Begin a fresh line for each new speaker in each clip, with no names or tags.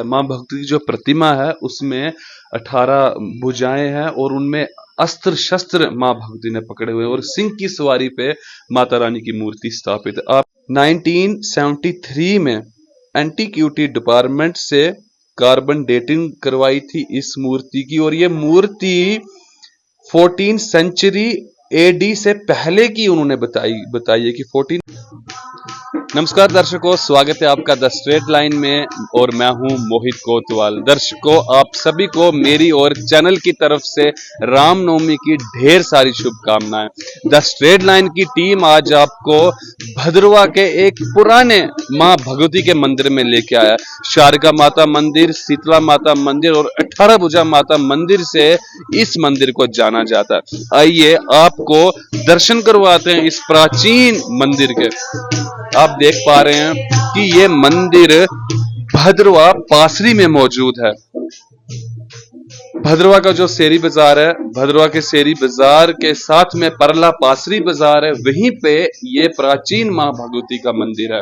माँ भगवती की जो प्रतिमा है उसमें 18 भुजाएं हैं और उनमें अस्त्र शस्त्र माँ भगवती ने पकड़े हुए हैं और सिंह की सवारी पे माता रानी की मूर्ति स्थापित है। आप 1973 में एंटीक्यूटी डिपार्टमेंट से कार्बन डेटिंग करवाई थी इस मूर्ति की और ये मूर्ति 14 सेंचुरी एडी से पहले की उन्होंने बताई है कि 14। नमस्कार दर्शकों, स्वागत है आपका द स्ट्रेट लाइन में और मैं हूं मोहित कोतवाल। दर्शकों, आप सभी को मेरी और चैनल की तरफ से रामनवमी की ढेर सारी शुभकामनाएं। द स्ट्रेट लाइन की टीम आज आपको भद्रवा के एक पुराने मां भगवती के मंदिर में लेके आया। शारदा माता मंदिर, शीतला माता मंदिर और 18 भुजा माता मंदिर से इस मंदिर को जाना जाता है। आइए आपको दर्शन करवाते हैं इस प्राचीन मंदिर के। आप देख पा रहे हैं कि ये मंदिर भद्रवा पासरी में मौजूद है। भद्रवा का जो शेरी बाजार है, भद्रवा के शेरी बाजार के साथ में परला पासरी बाजार है, वहीं पे ये प्राचीन मां भगवती का मंदिर है।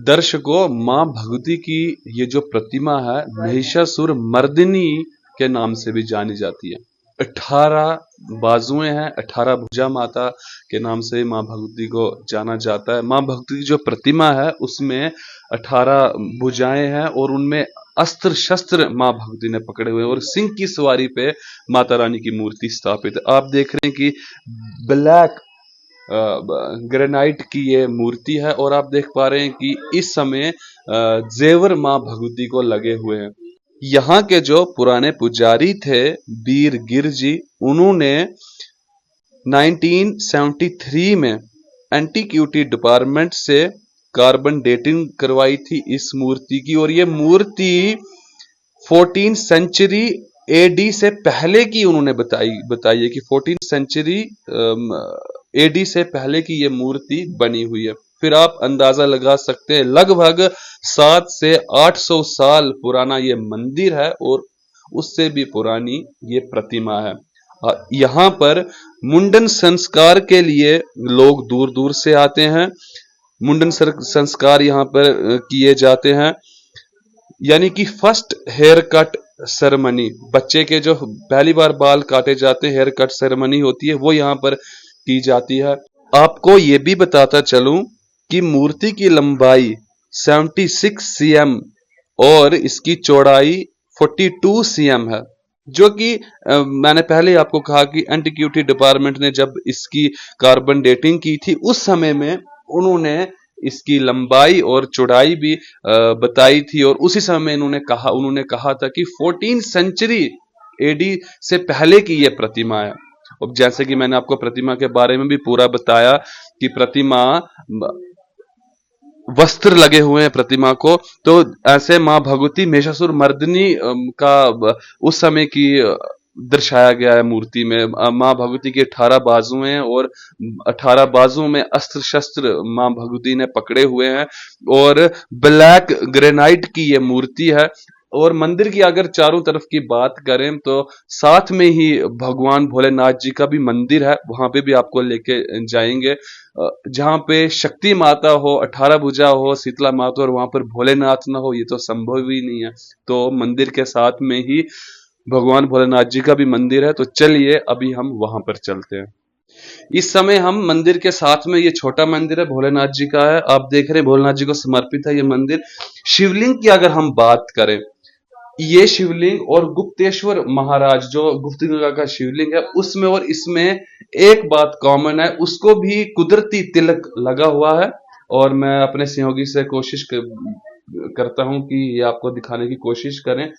दर्शकों, मां भगवती की ये जो प्रतिमा है महिषासुर मर्दिनी के नाम से भी जानी जाती है। 18 बाजुएं हैं, 18 भुजा माता के नाम से मां भगवती को जाना जाता है। मां भगवती की जो प्रतिमा है उसमें 18 भुजाएं हैं और उनमें अस्त्र शस्त्र मां भगवती ने पकड़े हुए हैं और सिंह की सवारी पे माता रानी की मूर्ति स्थापित है। आप देख रहे हैं कि ब्लैक ग्रेनाइट की ये मूर्ति है और आप देख पा रहे हैं कि इस समय जेवर मां भगवती को लगे हुए हैं। यहाँ के जो पुराने पुजारी थे वीर गिर जी, उन्होंने 1973 में एंटीक्यूटी डिपार्टमेंट से कार्बन डेटिंग करवाई थी इस मूर्ति की और ये मूर्ति 14 सेंचुरी एडी से पहले की उन्होंने बताई है कि 14 सेंचुरी एडी से पहले की ये मूर्ति बनी हुई है। फिर आप अंदाजा लगा सकते हैं लगभग 700 से 800 साल पुराना ये मंदिर है और उससे भी पुरानी ये प्रतिमा है। यहाँ पर मुंडन संस्कार के लिए लोग दूर दूर से आते हैं। मुंडन संस्कार यहाँ पर किए जाते हैं, यानी कि फर्स्ट हेयर कट सेरेमनी, बच्चे के जो पहली बार बाल काटे जाते हैं, हेयर कट सेरेमनी होती है, वो यहाँ पर की जाती है। आपको ये भी बताता चलूं कि मूर्ति की लंबाई 76 cm और इसकी चौड़ाई 42 cm है, जो कि मैंने पहले आपको कहा कि एंटीक्यूटी डिपार्टमेंट ने जब इसकी कार्बन डेटिंग की थी उस समय में उन्होंने इसकी लंबाई और चौड़ाई भी बताई थी और उसी समय उन्होंने कहा था कि 14 सेंचुरी एडी से पहले की यह प्रतिमा है। अब जैसे कि मैंने आपको प्रतिमा के बारे में भी पूरा बताया कि प्रतिमा वस्त्र लगे हुए हैं प्रतिमा को, तो ऐसे मां भगवती महिषासुर मर्दिनी का उस समय की दर्शाया गया है मूर्ति में। मां भगवती के 18 बाजुएं हैं और 18 बाजुओं में अस्त्र शस्त्र मां भगवती ने पकड़े हुए हैं और ब्लैक ग्रेनाइट की ये मूर्ति है। और मंदिर की अगर चारों तरफ की बात करें तो साथ में ही भगवान भोलेनाथ जी का भी मंदिर है, वहां पे भी आपको लेके जाएंगे, जहां पे शक्ति माता हो, 18 भुजा हो, शीतला माता और वहां पर भोलेनाथ ना हो, ये तो संभव ही नहीं है। तो मंदिर के साथ में ही भगवान भोलेनाथ जी का भी मंदिर है, तो चलिए अभी हम वहां पर चलते हैं। इस समय हम मंदिर के साथ में, ये छोटा मंदिर है, भोलेनाथ जी का है, आप देख रहे हैं भोलेनाथ जी को समर्पित है ये मंदिर। शिवलिंग की अगर हम बात करें, ये शिवलिंग और गुप्तेश्वर महाराज जो गुप्तगंगा का शिवलिंग है उसमें और इसमें एक बात कॉमन है, उसको भी कुदरती तिलक लगा हुआ है और मैं अपने सहयोगी से कोशिश करता हूं कि ये आपको दिखाने की कोशिश करें।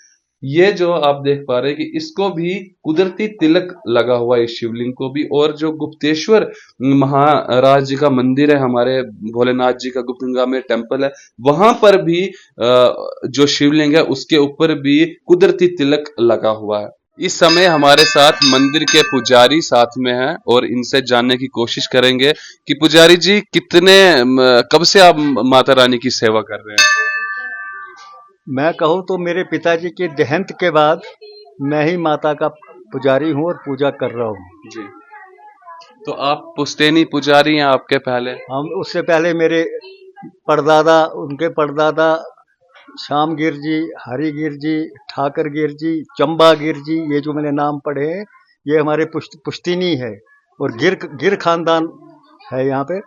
ये जो आप देख पा रहे हैं कि इसको भी कुदरती तिलक लगा हुआ है, इस शिवलिंग को भी। और जो गुप्तेश्वर महाराज जी का मंदिर है, हमारे भोलेनाथ जी का गुप्तगंगा में टेम्पल है, वहां पर भी जो शिवलिंग है उसके ऊपर भी कुदरती तिलक लगा हुआ है। इस समय हमारे साथ मंदिर के पुजारी साथ में हैं और इनसे जानने की कोशिश करेंगे कि पुजारी जी कब से आप माता रानी की सेवा कर रहे हैं?
मैं कहूँ तो मेरे पिताजी के देहांत के बाद मैं ही माता का पुजारी हूँ और पूजा कर रहा हूँ
जी। तो आप पुश्तैनी पुजारी हैं आपके पहले?
हम उससे पहले मेरे परदादा, उनके परदादा श्यामगिर जी, हरिगिर जी, ठाकरगिर जी, चंबागिर जी, ये जो मैंने नाम पढ़े हैं, ये हमारे पुश्तैनी है। और
जी।
गिर खानदान है यहाँ पे।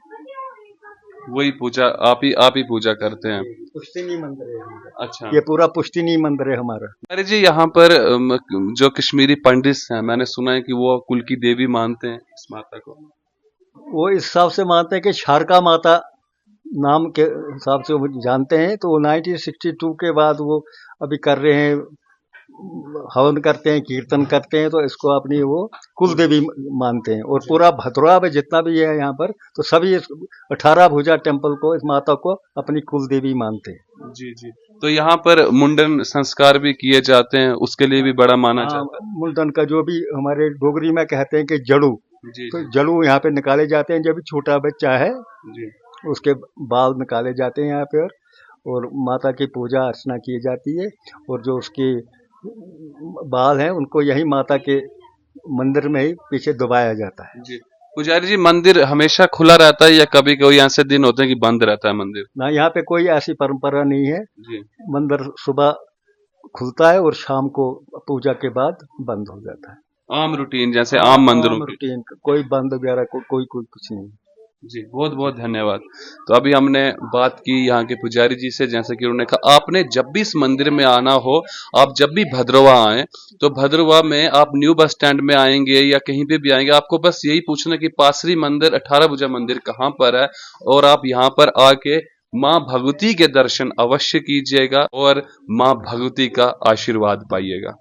वही पूजा आप ही पूजा करते हैं।
पुश्तैनी मंदिर है हमारा।
अच्छा।
ये पूरा पुश्तैनी मंदिर है हमारा।
अरे जी, यहाँ पर जो कश्मीरी पंडित हैं, मैंने सुना है कि वो कुल की देवी मानते हैं इस माता को।
वो इस हिसाब से मानते हैं कि शारका माता नाम के हिसाब से वो जानते हैं। तो वो 1962 के बाद वो अभी कर रहे हैं, हवन करते हैं, कीर्तन करते हैं, तो इसको अपनी वो कुल देवी मानते हैं। और पूरा भद्रवा में जितना भी है यहाँ पर, तो सभी 18 भुजा टेम्पल को, इस माता को अपनी कुल देवी मानते हैं।
जी जी। तो यहाँ पर मुंडन संस्कार भी किए जाते हैं, उसके लिए भी बड़ा माना
हाँ,
जाता
मुंडन का जो भी हमारे डोगरी में कहते हैं कि जड़ू,
है। जी
तो
जी
जड़ू यहाँ पे निकाले जाते हैं। जब भी छोटा बच्चा है
जी।
उसके बाल निकाले जाते हैं यहाँ पे। और माता की पूजा अर्चना की जाती है। और जो उसके बाल हैं उनको यही माता के मंदिर में ही पीछे दबाया जाता है।
जी। पुजारी जी, मंदिर हमेशा खुला रहता है या कभी कोई ऐसे दिन होते हैं कि बंद रहता है मंदिर?
ना, यहाँ पे कोई ऐसी परंपरा नहीं है।
जी।
मंदिर सुबह खुलता है और शाम को पूजा के बाद बंद हो जाता है।
आम रूटीन जैसे आम मंदिरों
आम
की।
रूटीन, कोई बंद वगैरह कोई कुछ नहीं।
जी, बहुत बहुत धन्यवाद। तो अभी हमने बात की यहाँ के पुजारी जी से, जैसे कि उन्होंने कहा आपने जब भी इस मंदिर में आना हो, आप जब भी भद्रवा आए, तो भद्रवा में आप न्यू बस स्टैंड में आएंगे या कहीं पे भी आएंगे, आपको बस यही पूछना कि पासरी मंदिर 18 भुजा मंदिर कहाँ पर है, और आप यहाँ पर आके माँ भगवती के दर्शन अवश्य कीजिएगा और माँ भगवती का आशीर्वाद पाइएगा।